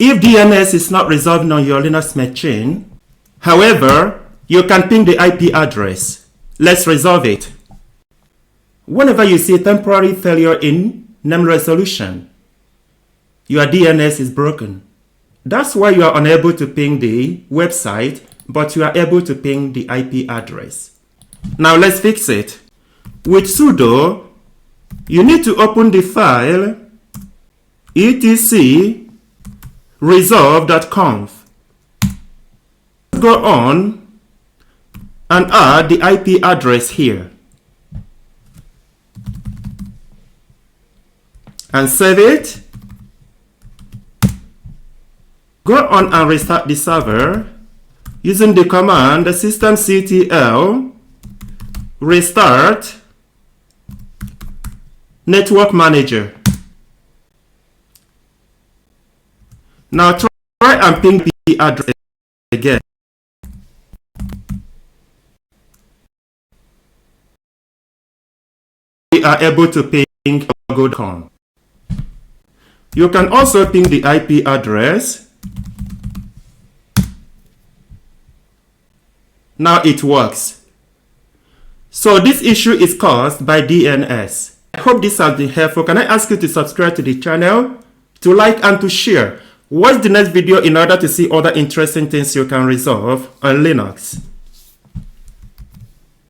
If DNS is not resolved on your Linux machine, however, you can ping the IP address. Let's resolve it. Whenever you see a temporary failure in name resolution, your DNS is broken. That's why you are unable to ping the website, but you are able to ping the IP address. Now let's fix it. With sudo, you need to open the file etc resolv.conf. Go on and add the IP address here. And save it. Go on and restart the server using the command systemctl restart NetworkManager. Now try and ping the address again. We are able to ping resolv.conf. You can also ping the IP address. Now it works. So this issue is caused by DNS. I hope this has been helpful. Can I ask you to subscribe to the channel, to like and to share? Watch the next video in order to see other interesting things you can resolve on Linux.